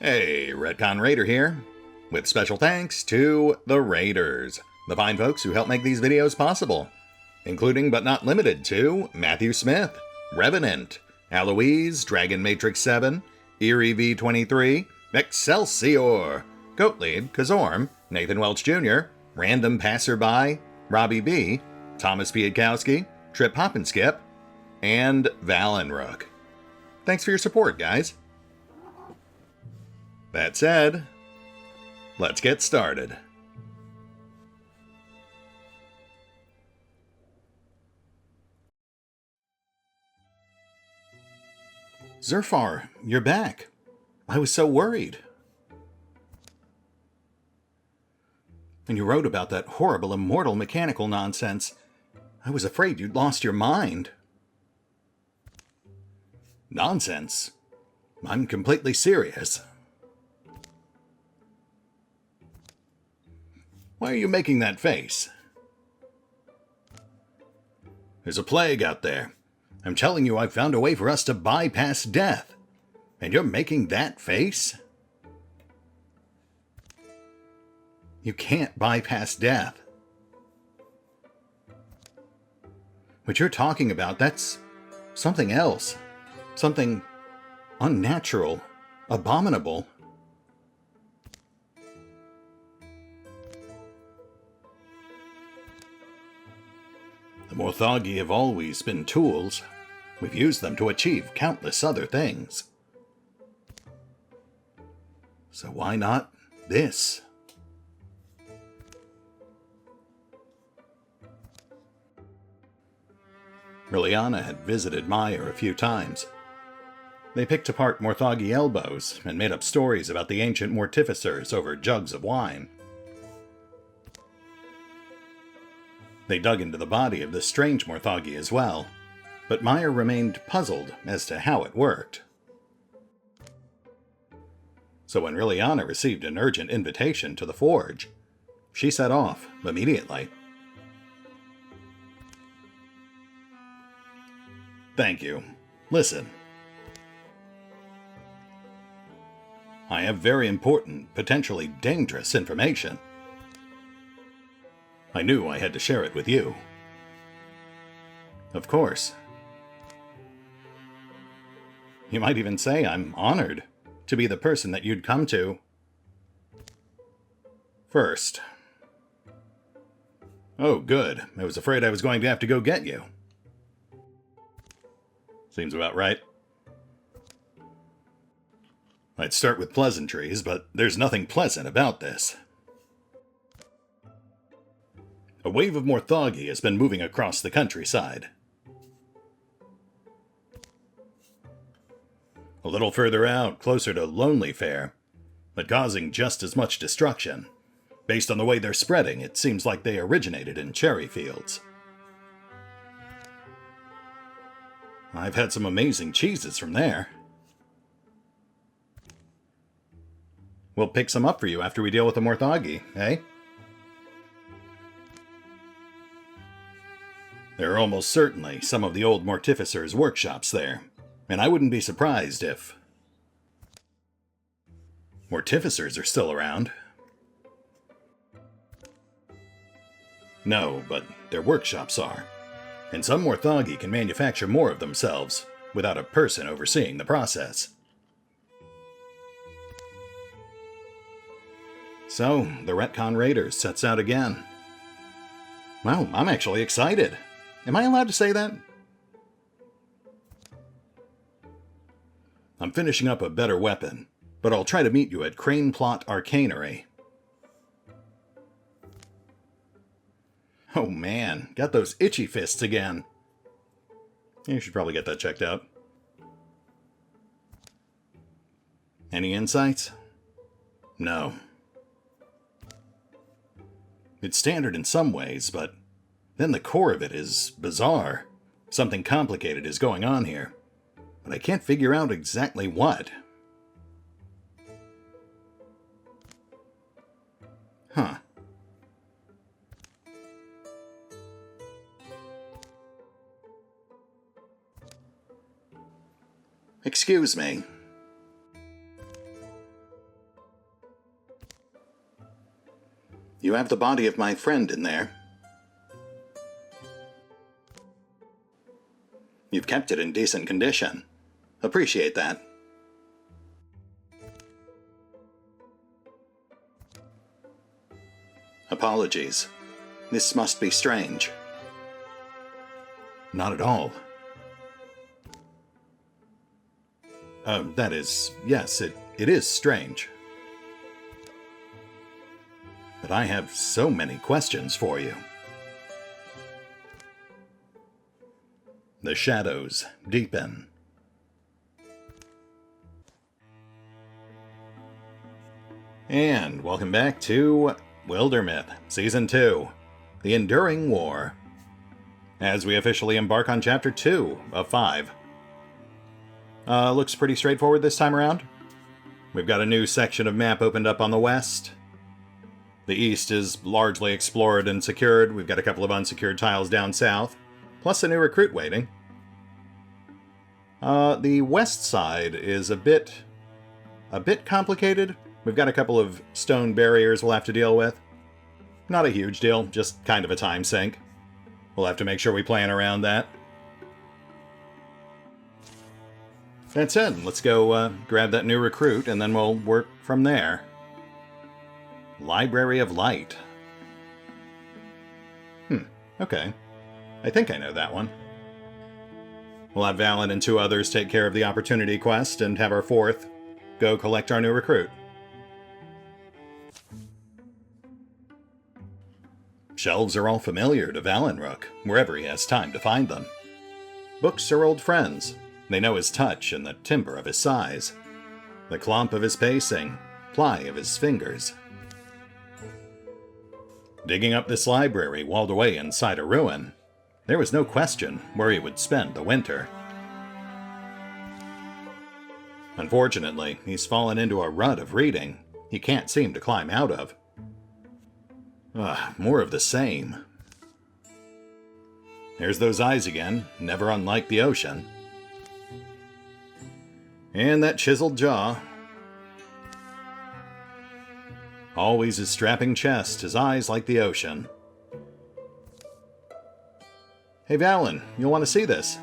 Hey, RetconRaider here, with special thanks to the Raiders, the fine folks who help make these videos possible, including but not limited to Mathew Smith, Revenant, Alois, Dragon Matrix 7, Eerie V23, Exsellsior, Gottlieb, Kazorm, Nathan Welch Jr., RandomPassrby, RobbyB, Tomasz Piątkowski, Triphoppenskip, and Valinrook. Thanks for your support, guys. That said, let's get started. Zerfar, you're back. I was so worried. When you wrote about that horrible immortal mechanical nonsense, I was afraid you'd lost your mind. Nonsense? I'm completely serious. Why are you making that face? There's a plague out there. I'm telling you, I've found a way for us to bypass death. And you're making that face? You can't bypass death. What you're talking about, that's something else. Something unnatural, abominable. The Morthagi have always been tools. We've used them to achieve countless other things. So why not this? Liliana had visited Meyer a few times. They picked apart Morthagi elbows and made up stories about the ancient mortificers over jugs of wine. They dug into the body of the strange Morthagi as well, but Meyer remained puzzled as to how it worked. So when Liliana received an urgent invitation to the forge, she set off immediately. Thank you. Listen. I have very important, potentially dangerous information. I knew I had to share it with you. Of course. You might even say I'm honored to be the person that you'd come to first. Oh, good. I was afraid I was going to have to go get you. Seems about right. I'd start with pleasantries, but there's nothing pleasant about this. A wave of Morthagi has been moving across the countryside. A little further out, closer to Lonelyfair, but causing just as much destruction. Based on the way they're spreading, it seems like they originated in cherry fields. I've had some amazing cheeses from there. We'll pick some up for you after we deal with the Morthagi, eh? There are almost certainly some of the old mortificers' workshops there, and I wouldn't be surprised if mortificers are still around. No, but their workshops are, and some Morthagi can manufacture more of themselves without a person overseeing the process. So, the RetconRaider sets out again. Well, I'm actually excited. Am I allowed to say that? I'm finishing up a better weapon, but I'll try to meet you at Crane Plot Arcanery. Oh man, got those itchy fists again. You should probably get that checked out. Any insights? No. It's standard in some ways, but then the core of it is bizarre. Something complicated is going on here, but I can't figure out exactly what. Huh. Excuse me. You have the body of my friend in there. You've kept it in decent condition. Appreciate that. Apologies. This must be strange. Not at all. That is, yes, it is strange. But I have so many questions for you. The shadows deepen. And welcome back to Wildermyth, Season 2, The Enduring War, as we officially embark on Chapter 2 of 5. Looks pretty straightforward this time around. We've got a new section of map opened up on the west. The east is largely explored and secured. We've got a couple of unsecured tiles down south, plus a new recruit waiting. The west side is a bit complicated. We've got a couple of stone barriers we'll have to deal with. Not a huge deal, just kind of a time sink. We'll have to make sure we plan around that. That said, let's go grab that new recruit, and then we'll work from there. Library of Light. Okay. I think I know that one. We'll have Valen and 2 others take care of the opportunity quest, and have our 4th go collect our new recruit. Shelves are all familiar to Valinrook, wherever he has time to find them. Books are old friends. They know his touch and the timbre of his size, the clomp of his pacing, ply of his fingers. Digging up this library walled away inside a ruin, there was no question where he would spend the winter. Unfortunately, he's fallen into a rut of reading he can't seem to climb out of. More of the same. There's those eyes again, never unlike the ocean. And that chiseled jaw. Always his strapping chest, his eyes like the ocean. Hey Valen, you'll want to see this.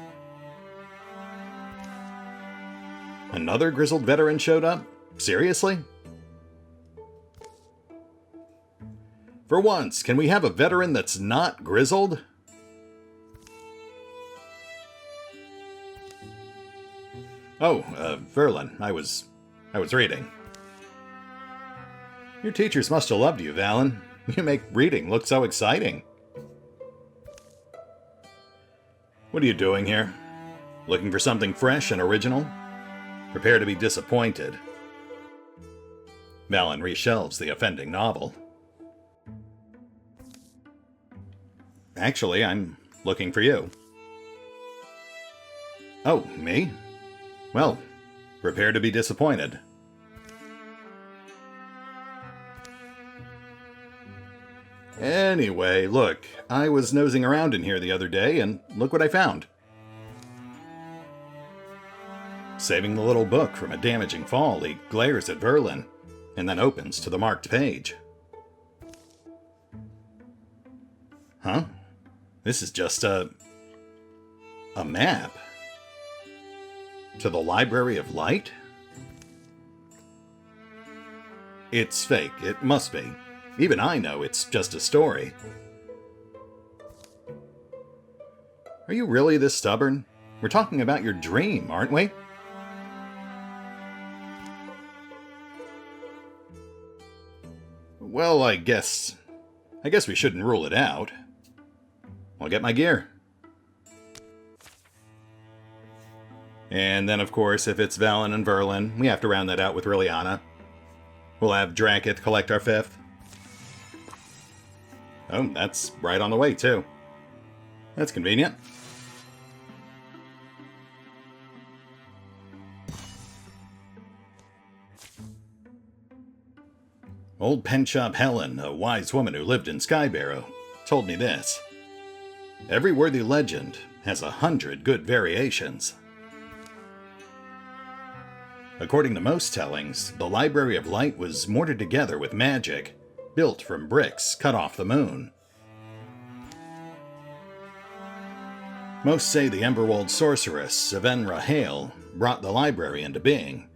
Another grizzled veteran showed up? Seriously? For once, can we have a veteran that's not grizzled? Oh, Verlin, I was reading. Your teachers must have loved you, Valen. You make reading look so exciting. What are you doing here? Looking for something fresh and original? Prepare to be disappointed. Valen reshelves the offending novel. Actually, I'm looking for you. Oh, me? Well, prepare to be disappointed. Anyway, look, I was nosing around in here the other day, and look what I found. Saving the little book from a damaging fall, he glares at Verlin, and then opens to the marked page. Huh? This is just a map. To the Library of Light? It's fake, it must be. Even I know it's just a story. Are you really this stubborn? We're talking about your dream, aren't we? Well, I guess we shouldn't rule it out. I'll get my gear. And then, of course, if it's Valen and Verlin, we have to round that out with Liliana. We'll have Drakiith collect our 5th. Oh, that's right on the way, too. That's convenient. Old Penshop Helen, a wise woman who lived in Skybarrow, told me this. Every worthy legend has 100 good variations. According to most tellings, the Library of Light was mortared together with magic, built from bricks cut off the moon. Most say the Emberwold sorceress, Savenra Hale, brought the library into being.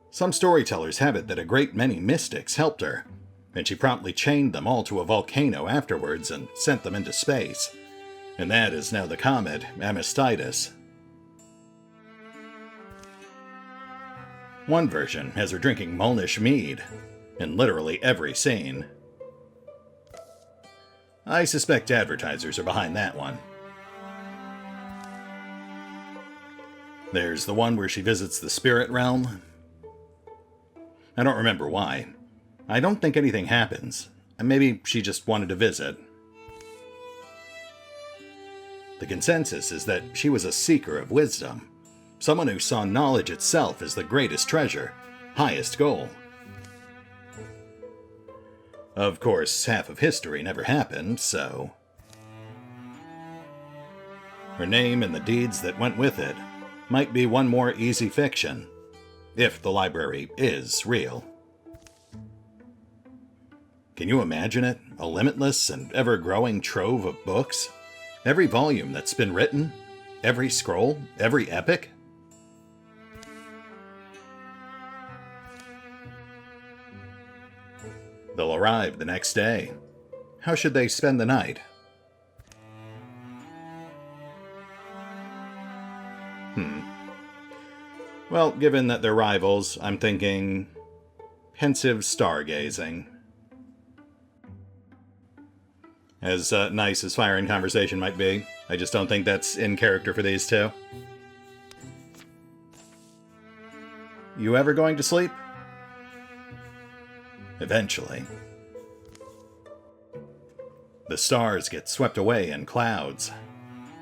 Some storytellers have it that a great many mystics helped her, and she promptly chained them all to a volcano afterwards and sent them into space. And that is now the comet Amistitus. One version has her drinking Molnish mead in literally every scene. I suspect advertisers are behind that one. There's the one where she visits the spirit realm. I don't remember why. I don't think anything happens. Maybe she just wanted to visit. The consensus is that she was a seeker of wisdom. Someone who saw knowledge itself as the greatest treasure, highest goal. Of course, half of history never happened, so... her name and the deeds that went with it might be one more easy fiction, if the library is real. Can you imagine it? A limitless and ever-growing trove of books? Every volume that's been written? Every scroll? Every epic? They'll arrive the next day. How should they spend the night? Well, given that they're rivals, I'm thinking pensive stargazing. As nice as fire and conversation might be, I just don't think that's in character for these two. You ever going to sleep? Eventually. The stars get swept away in clouds,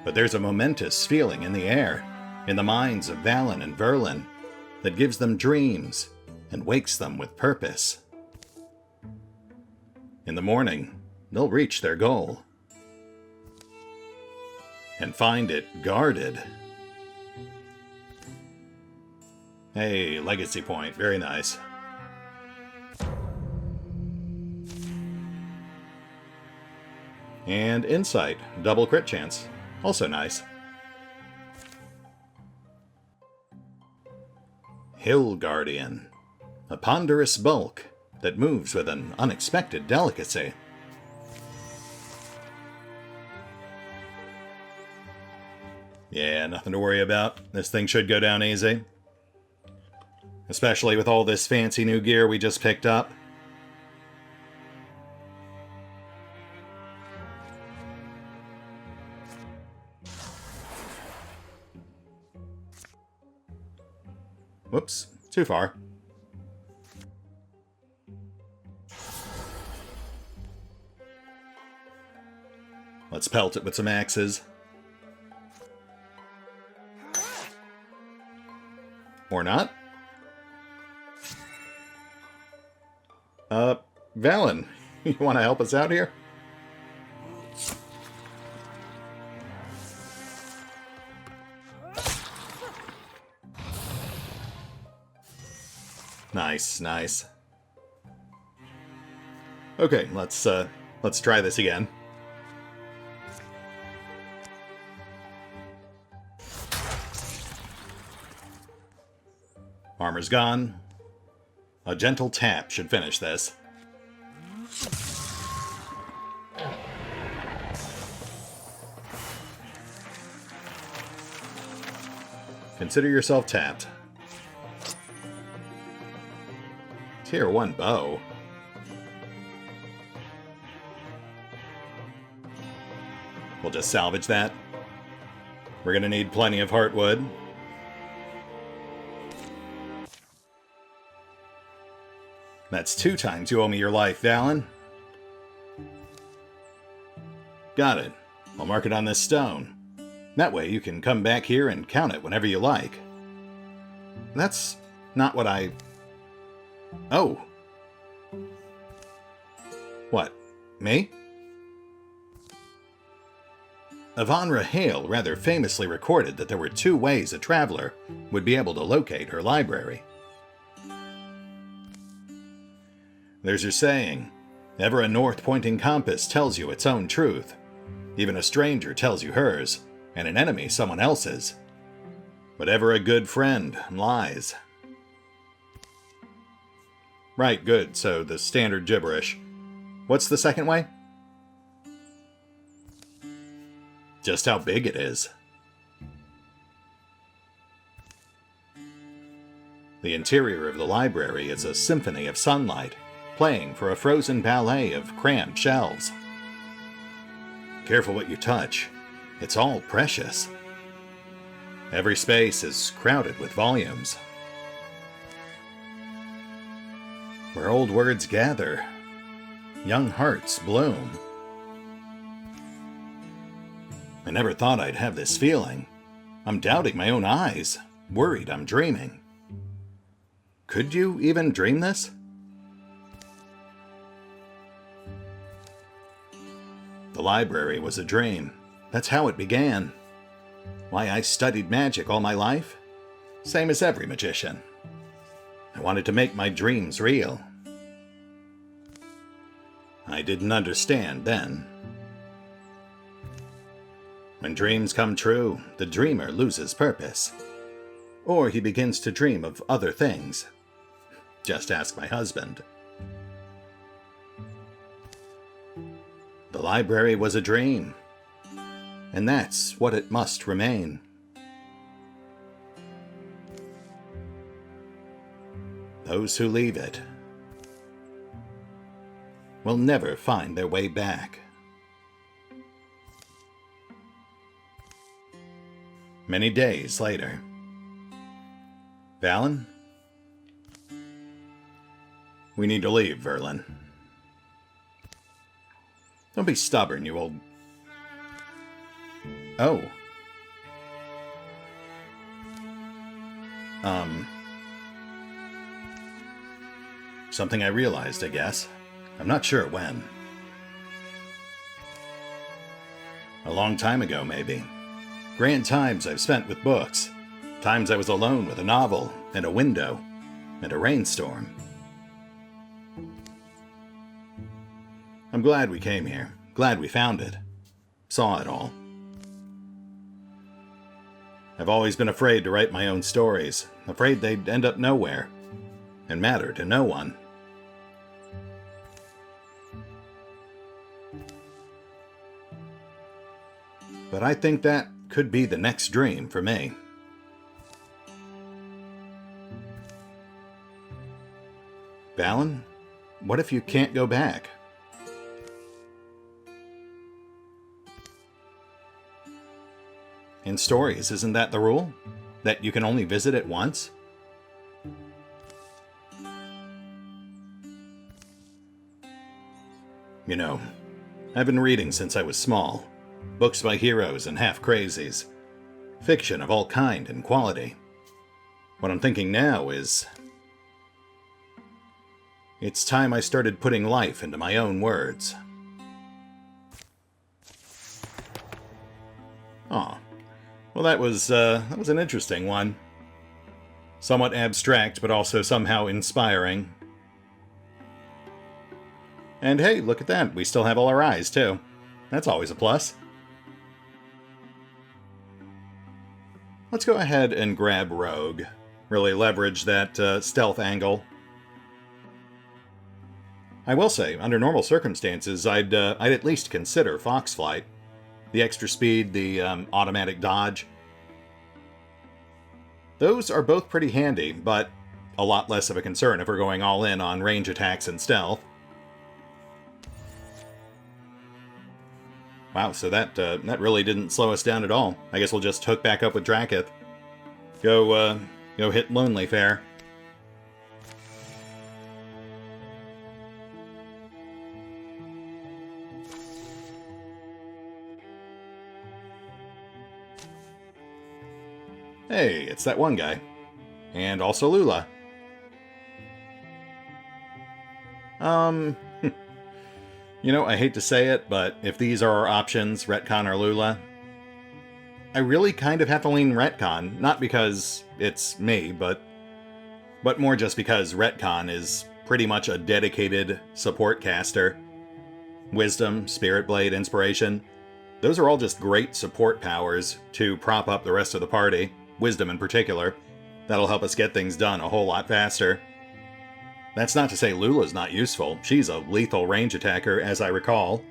but there's a momentous feeling in the air, in the minds of Valen and Verlin, that gives them dreams and wakes them with purpose. In the morning, they'll reach their goal. And find it guarded. Hey, legacy point, very nice. And insight, double crit chance, also nice. Hill Guardian, a ponderous bulk that moves with an unexpected delicacy. Yeah, nothing to worry about. This thing should go down easy. Especially with all this fancy new gear we just picked up. Whoops, too far. Let's pelt it with some axes. Or not. Valen, you want to help us out here? Nice, nice. Okay, let's try this again. Armor's gone. A gentle tap should finish this. Consider yourself tapped. Tier 1 bow. We'll just salvage that. We're gonna need plenty of heartwood. That's 2 times you owe me your life, Valen. Got it. I'll mark it on this stone. That way you can come back here and count it whenever you like. That's not what I... Oh. What? Me? Avanra Hale rather famously recorded that there were 2 ways a traveler would be able to locate her library. There's her saying, Ever a north-pointing compass tells you its own truth. Even a stranger tells you hers, and an enemy someone else's. But ever a good friend lies. Right, good, so the standard gibberish. What's the second way? Just how big it is. The interior of the library is a symphony of sunlight, playing for a frozen ballet of cramped shelves. Careful what you touch. It's all precious. Every space is crowded with volumes. Where old words gather, young hearts bloom. I never thought I'd have this feeling. I'm doubting my own eyes, worried I'm dreaming. Could you even dream this? The library was a dream. That's how it began. Why I studied magic all my life? Same as every magician. I wanted to make my dreams real. I didn't understand then. When dreams come true, the dreamer loses purpose. Or he begins to dream of other things. Just ask my husband. The library was a dream, and that's what it must remain. Those who leave it will never find their way back. Many days later. Valen? We need to leave, Verlin. Don't be stubborn, you old... Oh. Something I realized, I guess. I'm not sure when. A long time ago, maybe. Grand times I've spent with books. Times I was alone with a novel, and a window, and a rainstorm. I'm glad we came here. Glad we found it. Saw it all. I've always been afraid to write my own stories. Afraid they'd end up nowhere. And matter to no one. But I think that could be the next dream for me. Valen, what if you can't go back? In stories, isn't that the rule? That you can only visit it once? You know, I've been reading since I was small. Books by heroes and half-crazies. Fiction of all kind and quality. What I'm thinking now is... it's time I started putting life into my own words. Aw. Well, that was an interesting one. Somewhat abstract, but also somehow inspiring. And hey, look at that. We still have all our eyes, too. That's always a plus. Let's go ahead and grab Rogue. Really leverage that stealth angle. I will say, under normal circumstances, I'd at least consider Foxflight. The extra speed, the automatic dodge. Those are both pretty handy, but a lot less of a concern if we're going all in on range attacks and stealth. Wow, so that really didn't slow us down at all. I guess we'll just hook back up with Drakiith. Go hit Lonely Fair. Hey, it's that one guy. And also Lula. You know, I hate to say it, but if these are our options, Retcon or Lula, I really kind of have to lean Retcon. Not because it's me, but more just because Retcon is pretty much a dedicated support caster. Wisdom, Spirit Blade, Inspiration. Those are all just great support powers to prop up the rest of the party, Wisdom in particular. That'll help us get things done a whole lot faster. That's not to say Lula's not useful. She's a lethal range attacker, as I recall.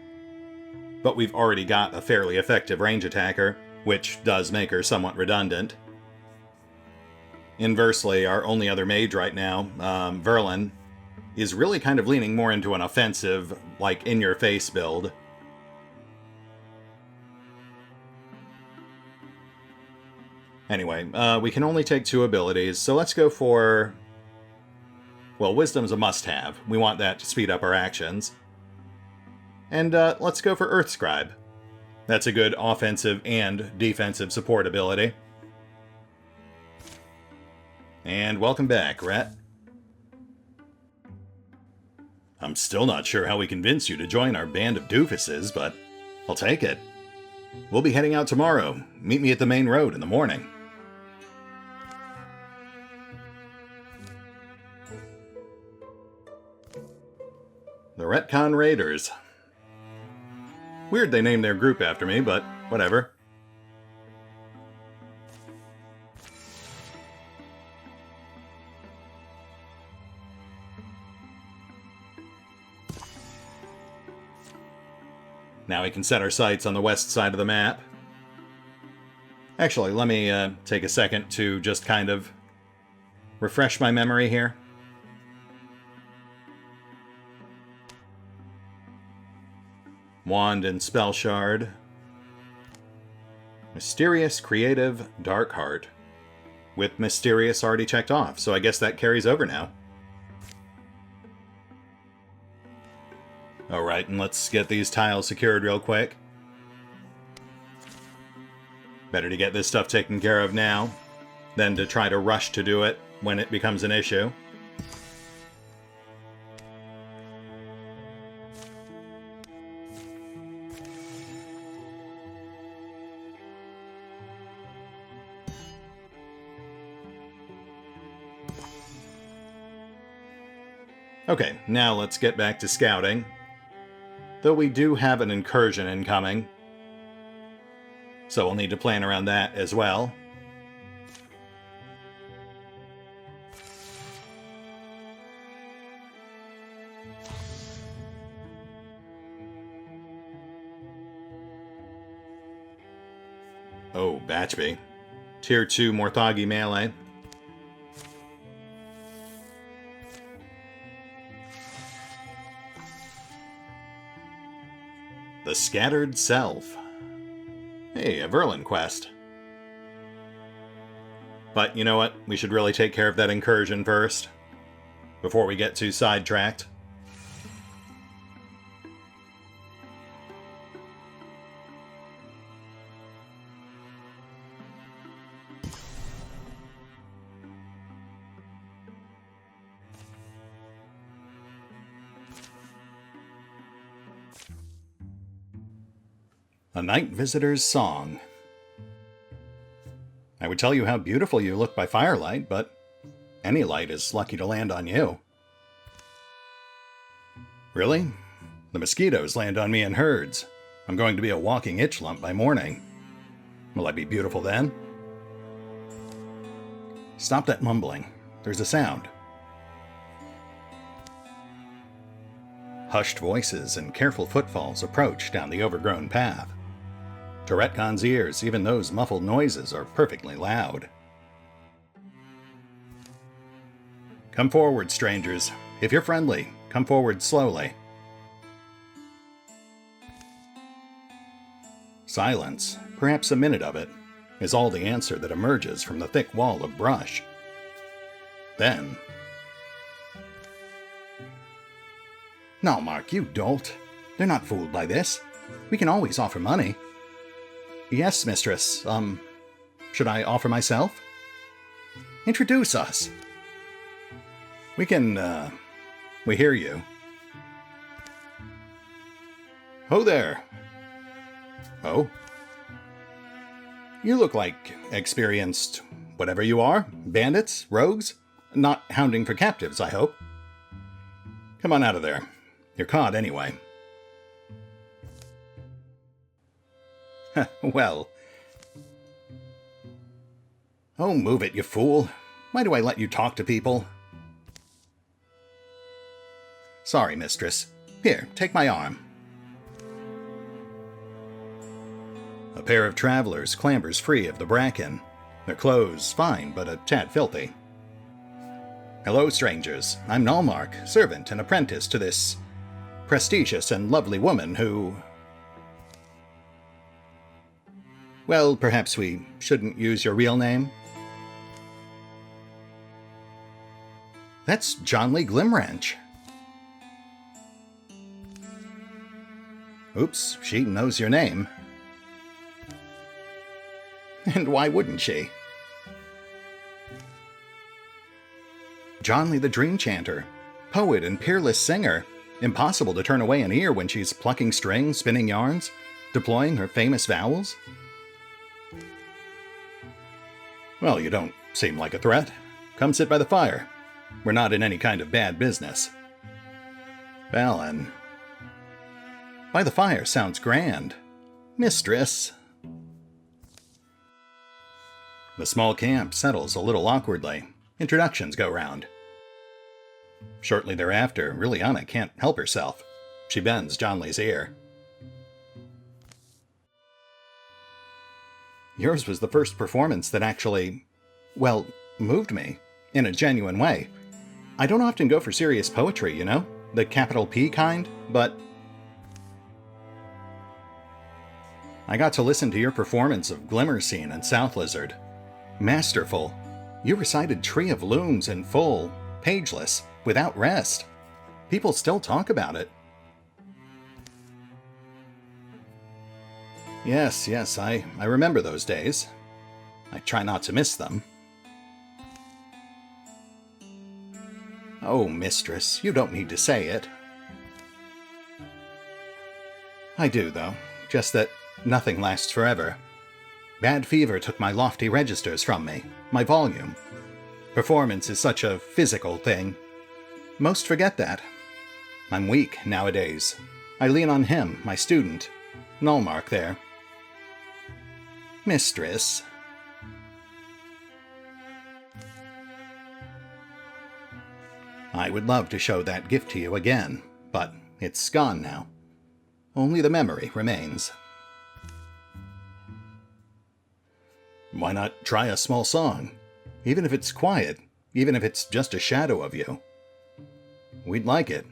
But we've already got a fairly effective range attacker, which does make her somewhat redundant. Inversely, our only other mage right now, Verlin, is really kind of leaning more into an offensive, like, in-your-face build. Anyway, we can only take 2 abilities, so let's go for... Well, Wisdom's a must-have. We want that to speed up our actions. And let's go for Earth Scribe. That's a good offensive and defensive support ability. And welcome back, Rhett. I'm still not sure how we convince you to join our band of doofuses, but I'll take it. We'll be heading out tomorrow. Meet me at the main road in the morning. The Retconned Raiders. Weird they named their group after me, but whatever. Now we can set our sights on the west side of the map. Actually, let me take a second to just kind of refresh my memory here. Wand and Spell Shard. Mysterious, Creative, Dark Heart. With Mysterious already checked off, so I guess that carries over now. Alright, and let's get these tiles secured real quick. Better to get this stuff taken care of now than to try to rush to do it when it becomes an issue. Okay, now let's get back to scouting. Though we do have an incursion incoming, so we'll need to plan around that as well. Oh, Batchby. Tier 2 Morthagi melee. The Scattered Self. Hey, a Verlin quest. But you know what? We should really take care of that incursion first, before we get too sidetracked. A Night Visitor's Song. I would tell you how beautiful you look by firelight, but any light is lucky to land on you. Really? The mosquitoes land on me in herds. I'm going to be a walking itch lump by morning. Will I be beautiful then? Stop that mumbling. There's a sound. Hushed voices and careful footfalls approach down the overgrown path. To Retconn's ears, even those muffled noises are perfectly loud. Come forward, strangers. If you're friendly, come forward slowly. Silence, perhaps a minute of it, is all the answer that emerges from the thick wall of brush. Then... No, Mark, you dolt. They're not fooled by this. We can always offer money. Yes, mistress. Should I offer myself? Introduce us. We can, we hear you. Ho there. Oh? You look like experienced, whatever you are, bandits, rogues, not hounding for captives, I hope. Come on out of there. You're caught anyway. Well. Oh, move it, you fool. Why do I let you talk to people? Sorry, mistress. Here, take my arm. A pair of travelers clambers free of the bracken. Their clothes fine, but a tad filthy. Hello, strangers. I'm Nalmark, servant and apprentice to this prestigious and lovely woman who... Well, perhaps we shouldn't use your real name? That's John Lee Glimwrench. Oops, she knows your name. And why wouldn't she? John Lee the Dream Chanter, poet and peerless singer. Impossible to turn away an ear when she's plucking strings, spinning yarns, deploying her famous vowels. Well, you don't seem like a threat. Come sit by the fire. We're not in any kind of bad business. Well, and... By the fire sounds grand. Mistress. The small camp settles a little awkwardly. Introductions go round. Shortly thereafter, Liliana can't help herself. She bends John Lee's ear. Yours was the first performance that actually, well, moved me, in a genuine way. I don't often go for serious poetry, you know? The capital P kind, but... I got to listen to your performance of Glimmerscene and South Lizard. Masterful. You recited Tree of Looms in full, pageless, without rest. People still talk about it. Yes, I remember those days. I try not to miss them. Oh, mistress, you don't need to say it. I do, though. Just that nothing lasts forever. Bad fever took my lofty registers from me, my volume. Performance is such a physical thing. Most forget that. I'm weak nowadays. I lean on him, my student. Nalmark there. Mistress. I would love to show that gift to you again, but it's gone now. Only the memory remains. Why not try a small song? Even if it's quiet, even if it's just a shadow of you. We'd like it.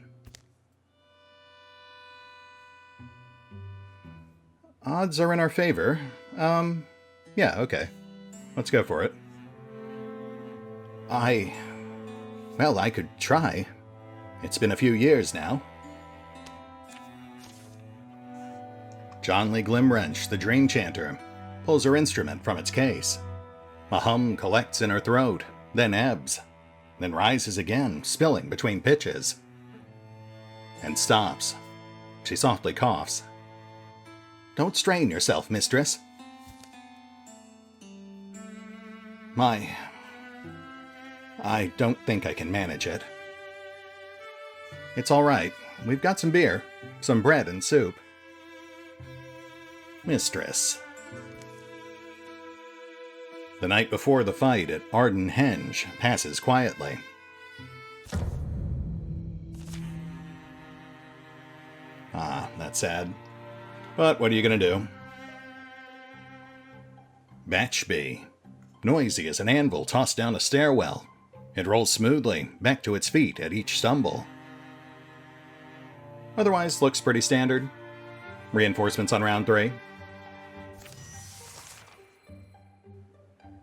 Odds are in our favor. Yeah, okay. Let's go for it. Well, I could try. It's been a few years now. John Lee Glimwrench, the Dream Chanter, pulls her instrument from its case. A hum collects in her throat, then ebbs, then rises again, spilling between pitches. And stops. She softly coughs. Don't strain yourself, mistress. I don't think I can manage it. It's all right. We've got some beer, some bread and soup. Mistress. The night before the fight at Arden Henge passes quietly. Ah, that's sad. But what are you going to do? Batchby. Noisy as an anvil tossed down a stairwell. It rolls smoothly, back to its feet at each stumble. Otherwise, looks pretty standard. Reinforcements on round 3.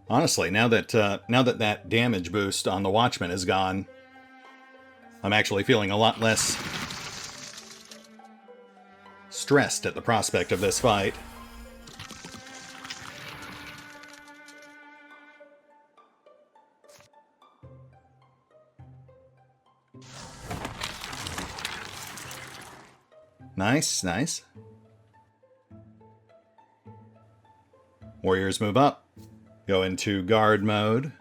Honestly, now that that damage boost on the Watchman is gone, I'm actually feeling a lot less stressed at the prospect of this fight. Nice, nice. Warriors move up. Go into guard mode.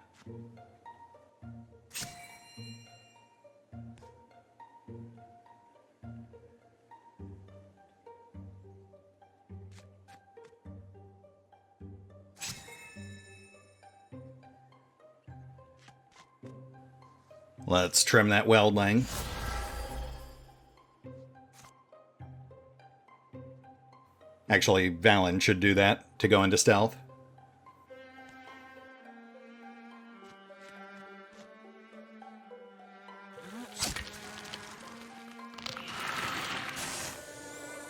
Let's trim that weldling. Actually, Valen should do that to go into stealth.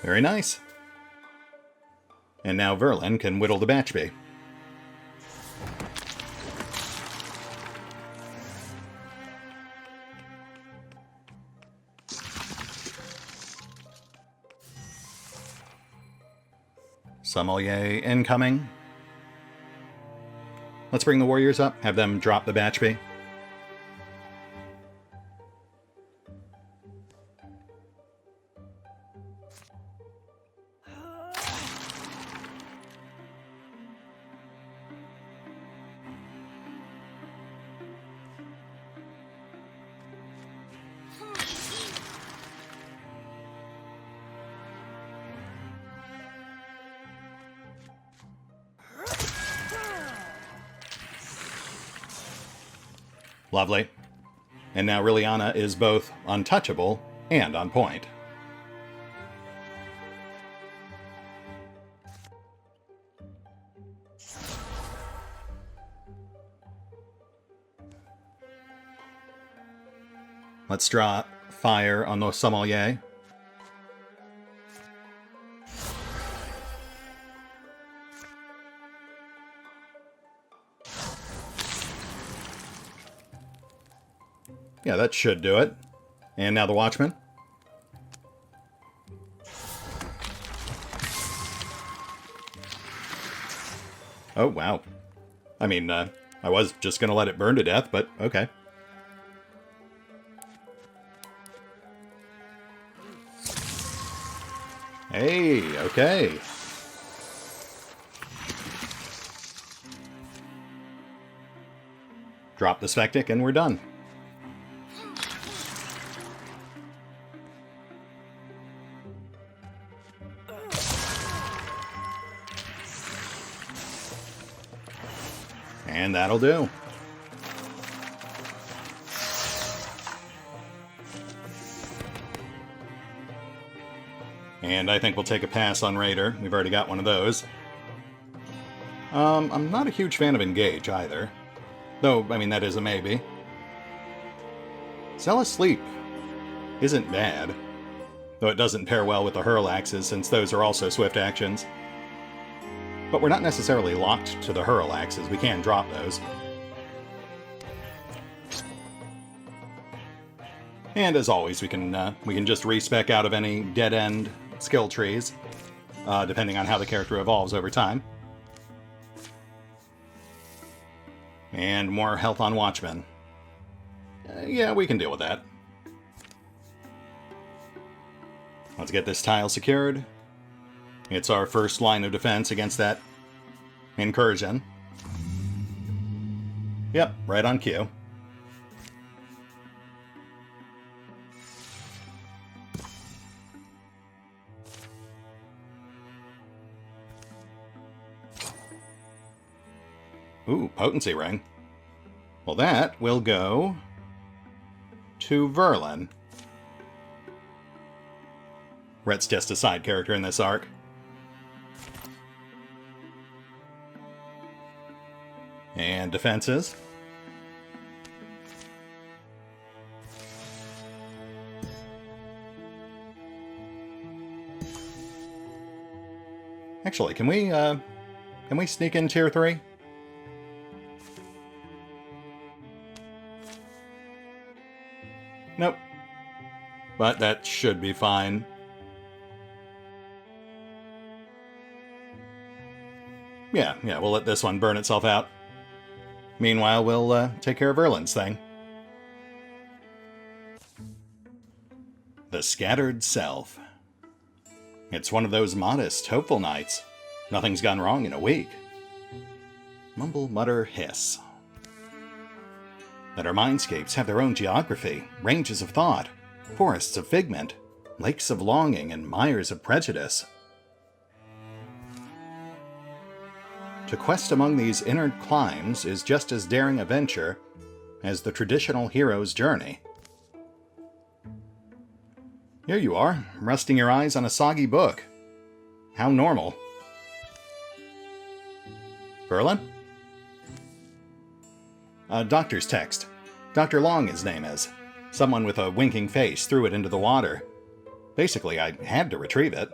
Very nice. And now Verlin can whittle the Batchbee. Sommelier incoming. Let's bring the warriors up, have them drop the Batchbee. Lovely. And now Liliana is both untouchable and on point. Let's draw fire on the sommelier. Yeah, that should do it. And now the Watchman. Oh, wow. I mean, I was just going to let it burn to death, but okay. Hey, okay. Drop the Spectic and we're done. And that'll do. And I think we'll take a pass on Raider. We've already got one of those. I'm not a huge fan of Engage either. Though, I mean, that is a maybe. Zealous Sleep isn't bad. Though it doesn't pair well with the Hurl Axes, since those are also swift actions. But we're not necessarily locked to the Hurl Axes. We can drop those. And as always, we can just respec out of any dead-end skill trees, depending on how the character evolves over time. And more health on Watchmen. Yeah, we can deal with that. Let's get this tile secured. It's our first line of defense against that incursion. Yep, right on cue. Ooh, potency ring. Well, that will go to Verlin. Rhett's just a side character in this arc. And defenses. Actually, can we sneak in tier 3? Nope. But that should be fine. Yeah, we'll let this one burn itself out. Meanwhile, we'll take care of Erlin's thing. The Scattered Self. It's one of those modest, hopeful nights. Nothing's gone wrong in a week. Mumble, mutter, hiss. That our mindscapes have their own geography, ranges of thought, forests of figment, lakes of longing, and mires of prejudice. To quest among these inner climes is just as daring a venture as the traditional hero's journey. Here you are, resting your eyes on a soggy book. How normal. Verlin? A doctor's text. Dr. Long, his name is. Someone with a winking face threw it into the water. Basically, I had to retrieve it.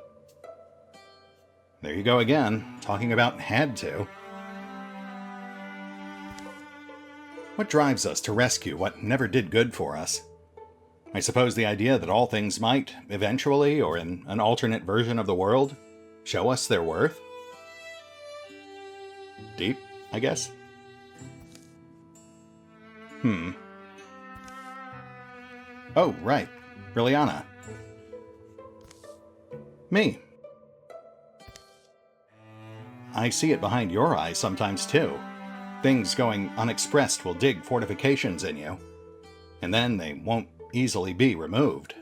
There you go again, talking about had to. What drives us to rescue what never did good for us? I suppose the idea that all things might, eventually, or in an alternate version of the world, show us their worth? Deep, I guess? Oh, right. Brilliana. Me. I see it behind your eyes sometimes, too. Things going unexpressed will dig fortifications in you, and then they won't easily be removed.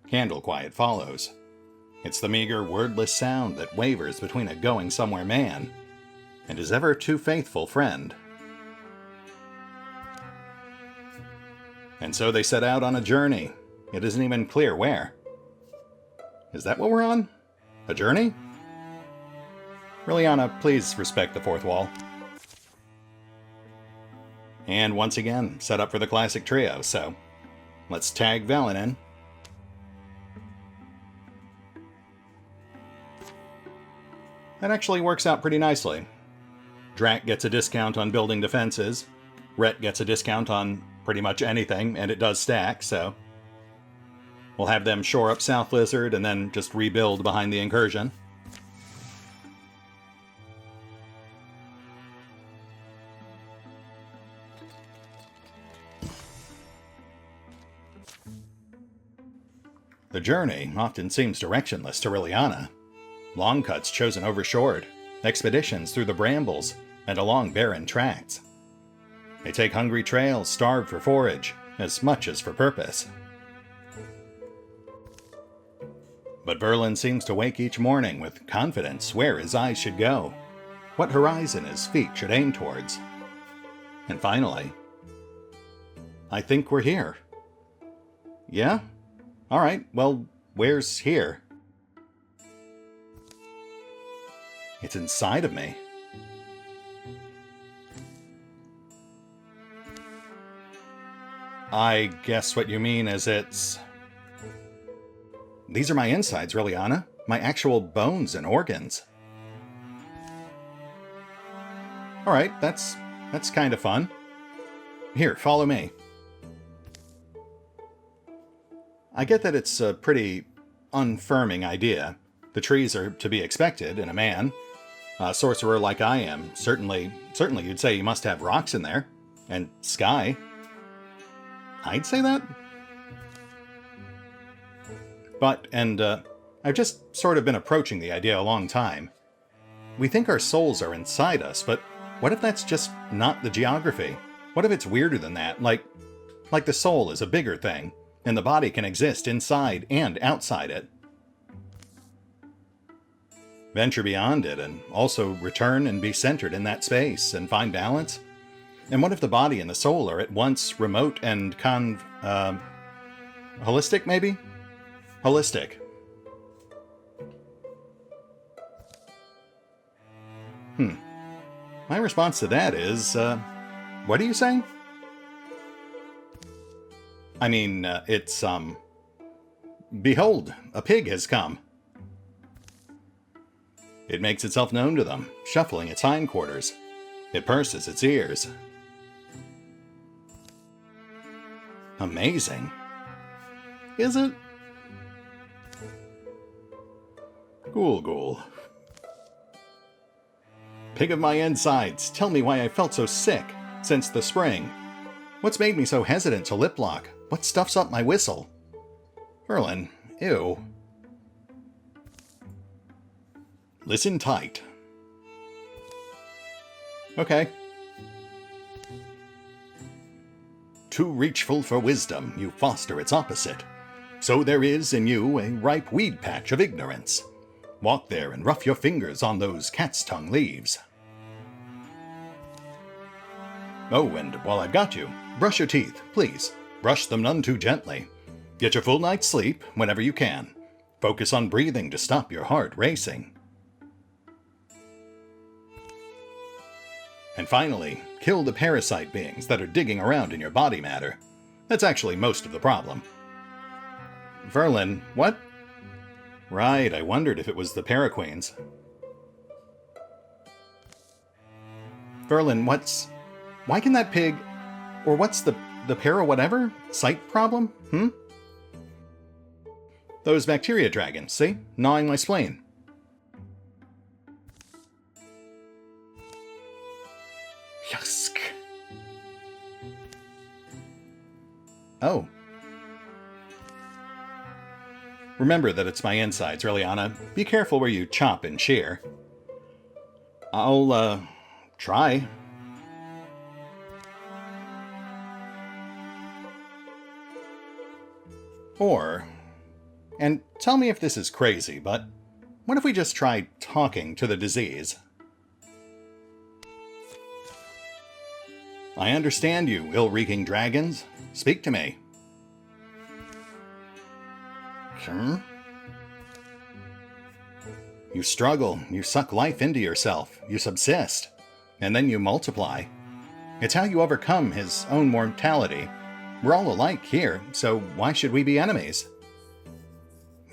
Candle quiet follows. It's the meager, wordless sound that wavers between a going-somewhere man and his ever-too-faithful friend. And so they set out on a journey. It isn't even clear where. Is that what we're on? A journey? Brilliana, please respect the fourth wall. And once again, set up for the classic trio, so let's tag Valen in. That actually works out pretty nicely. Drak gets a discount on building defenses. Rhett gets a discount on pretty much anything, and it does stack, so we'll have them shore up South Lizard and then just rebuild behind the incursion. The journey often seems directionless to Liliana. Long cuts chosen over short, expeditions through the brambles and along barren tracts. They take hungry trails starved for forage, as much as for purpose. But Verlin seems to wake each morning with confidence where his eyes should go, what horizon his feet should aim towards. And finally, I think we're here. Yeah? Alright, well, where's here? It's inside of me. I guess what you mean is it's... These are my insides, Liliana. My actual bones and organs. Alright, that's kind of fun. Here, follow me. I get that it's a pretty unfirming idea. The trees are to be expected in a man. A sorcerer like I am, certainly you'd say you must have rocks in there. And sky. I'd say that. But, and I've just sort of been approaching the idea a long time. We think our souls are inside us, but what if that's just not the geography? What if it's weirder than that? Like the soul is a bigger thing, and the body can exist inside and outside it. Venture beyond it, and also return and be centered in that space, and find balance? And what if the body and the soul are at once remote and holistic, maybe? Holistic. My response to that is, what are you saying? I mean, it's, behold, a pig has come. It makes itself known to them, shuffling its hindquarters. It purses its ears. Amazing. Is it? Ghoul. Pig of my insides, tell me why I felt so sick since the spring. What's made me so hesitant to lip lock? What stuffs up my whistle? Verlin, ew. Listen tight. Okay. Too reachful for wisdom, you foster its opposite. So there is in you a ripe weed patch of ignorance. Walk there and rough your fingers on those cat's tongue leaves. Oh, and while I've got you, brush your teeth, please. Brush them none too gently. Get your full night's sleep whenever you can. Focus on breathing to stop your heart racing. And finally, kill the parasite beings that are digging around in your body matter. That's actually most of the problem. Verlin, what? Right, I wondered if it was the paraqueens. Verlin, why can that pig... Or what's the para-whatever? Sight problem? Those bacteria dragons, see? Gnawing my spleen. Yusk. Oh. Remember that it's my insides, Reliana. Be careful where you chop and shear. I'll, try. Or, and tell me if this is crazy, but what if we just tried talking to the disease? I understand you, ill-reeking dragons. Speak to me. You struggle, you suck life into yourself, you subsist, and then you multiply. It's how you overcome his own mortality. We're all alike here, so why should we be enemies?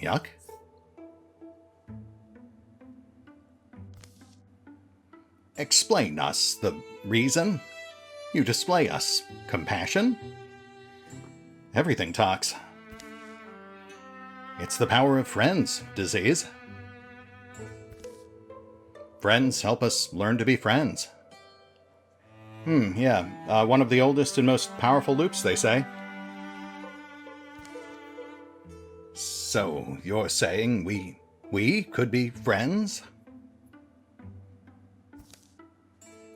Yuck. Explain us the reason. You display us compassion? Everything talks. It's the power of friends, disease. Friends help us learn to be friends. Yeah, one of the oldest and most powerful loops, they say. So, you're saying we could be friends?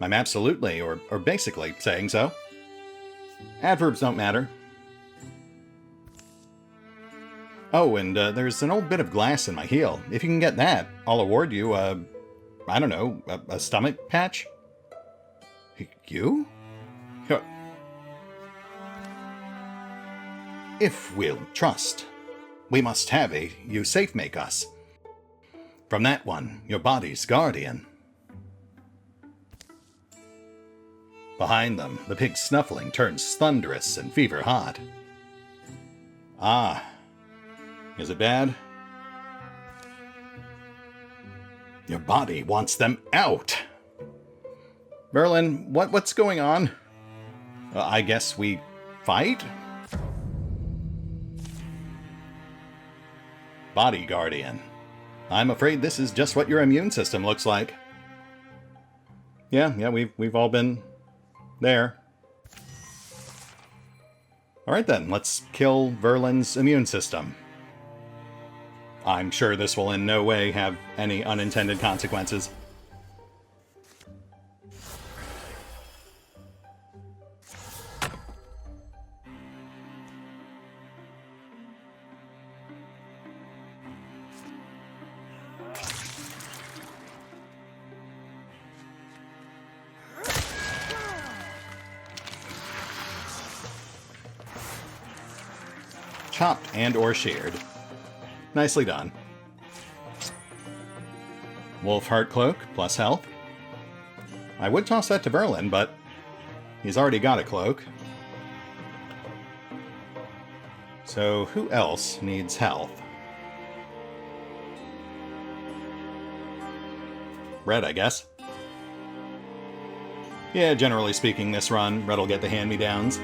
I'm absolutely, or basically, saying so. Adverbs don't matter. Oh, and there's an old bit of glass in my heel. If you can get that, I'll award you I don't know, a stomach patch? You? If we'll trust, we must have you safe make us. From that one, your body's guardian. Behind them, the pig's snuffling turns thunderous and fever hot. Ah. Is it bad? Your body wants them out! Merlin, what's going on? I guess we fight? Body Guardian. I'm afraid this is just what your immune system looks like. Yeah, we've all been there. Alright then, let's kill Verlin's immune system. I'm sure this will in no way have any unintended consequences. Chopped and or sheared. Nicely done. Wolf Heart Cloak plus health. I would toss that to Verlin, but he's already got a cloak. So who else needs health? Red, I guess. Yeah, generally speaking, this run, Red'll get the hand-me-downs.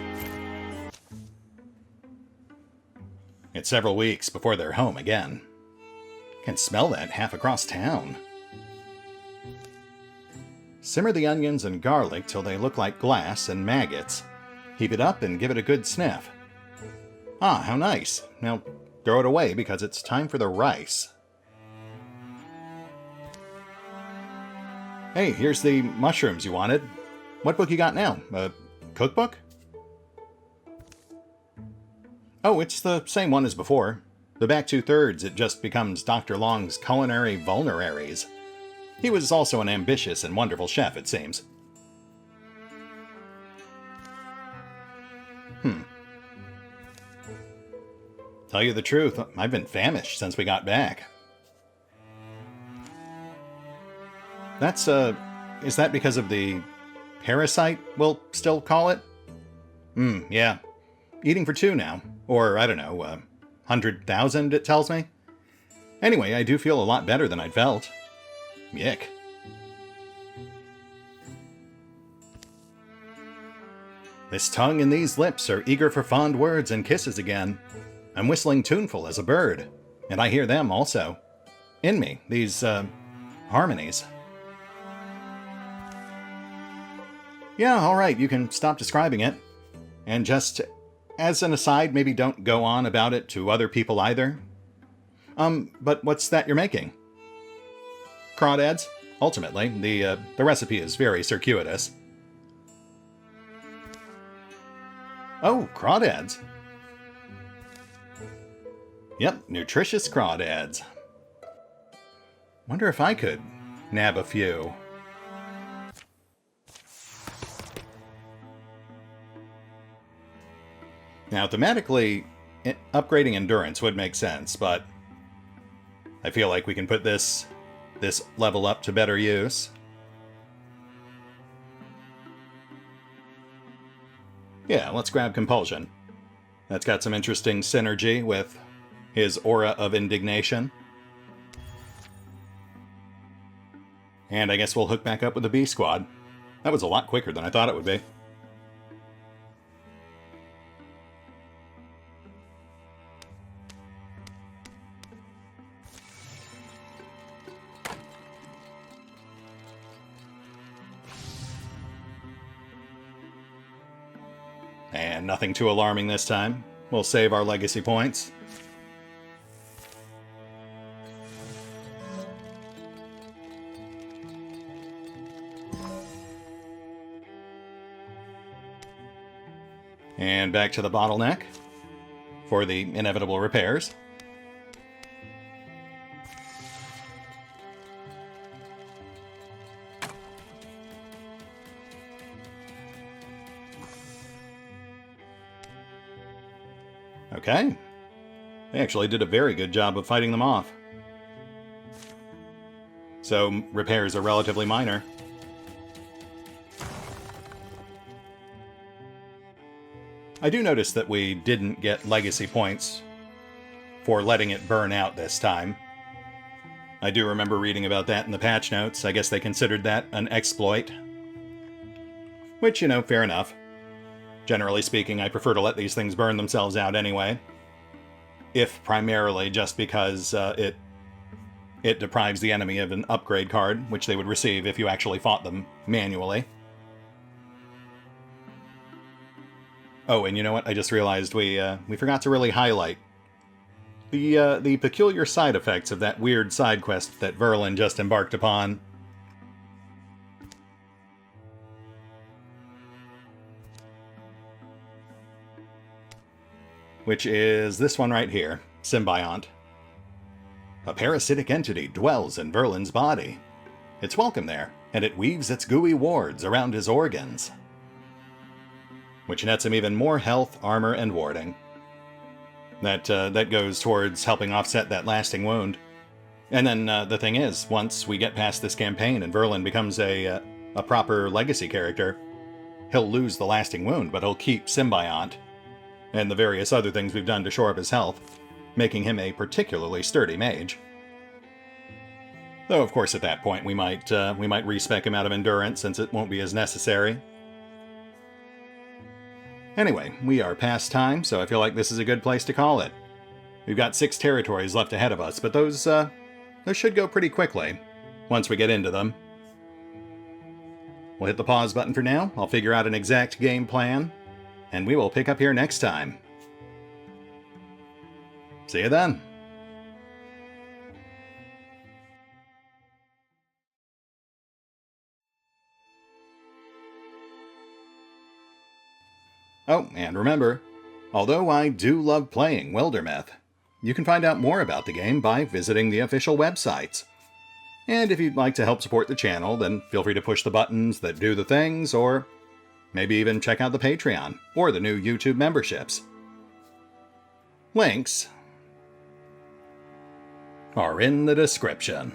It's several weeks before they're home again. Can smell that half across town. Simmer the onions and garlic till they look like glass and maggots. Heat it up and give it a good sniff. Ah, how nice. Now throw it away because it's time for the rice. Hey, here's the mushrooms you wanted. What book you got now? A cookbook? Oh, it's the same one as before. The back 2/3, it just becomes Dr. Long's culinary vulneraries. He was also an ambitious and wonderful chef, it seems. Tell you the truth, I've been famished since we got back. That's, is that because of the parasite, we'll still call it? Yeah. Eating for 2 now. Or, I don't know, 100,000, it tells me. Anyway, I do feel a lot better than I'd felt. Yick. This tongue and these lips are eager for fond words and kisses again. I'm whistling tuneful as a bird, and I hear them also. In me, these, harmonies. Yeah, alright, you can stop describing it. And just, as an aside, maybe don't go on about it to other people either. But what's that you're making? Crawdads. Ultimately, the recipe is very circuitous. Oh, crawdads. Yep, nutritious crawdads. Wonder if I could nab a few. Now, thematically, upgrading endurance would make sense, but I feel like we can put this level up to better use. Yeah, let's grab Compulsion. That's got some interesting synergy with his aura of indignation. And I guess we'll hook back up with the B Squad. That was a lot quicker than I thought it would be. And nothing too alarming this time. We'll save our legacy points. And back to the bottleneck for the inevitable repairs. Okay. They actually did a very good job of fighting them off. So, repairs are relatively minor. I do notice that we didn't get legacy points for letting it burn out this time. I do remember reading about that in the patch notes. I guess they considered that an exploit. Which, you know, fair enough. Generally speaking, I prefer to let these things burn themselves out anyway. If primarily just because it deprives the enemy of an upgrade card, which they would receive if you actually fought them manually. Oh, and you know what? I just realized we forgot to really highlight the peculiar side effects of that weird side quest that Verlin just embarked upon. Which is this one right here, Symbiont. A parasitic entity dwells in Verlin's body. It's welcome there, and it weaves its gooey wards around his organs, which nets him even more health, armor, and warding. That goes towards helping offset that lasting wound. And then the thing is, once we get past this campaign and Verlin becomes a proper legacy character, he'll lose the lasting wound, but he'll keep Symbiont and the various other things we've done to shore up his health, making him a particularly sturdy mage. Though, of course, at that point we might respec him out of endurance, since it won't be as necessary. Anyway, we are past time, so I feel like this is a good place to call it. We've got 6 territories left ahead of us, but those should go pretty quickly once we get into them. We'll hit the pause button for now. I'll figure out an exact game plan, and we will pick up here next time. See you then. Oh, and remember, although I do love playing Wildermyth, you can find out more about the game by visiting the official websites. And if you'd like to help support the channel, then feel free to push the buttons that do the things, or Maybe even check out the Patreon or the new YouTube memberships. Links are in the description.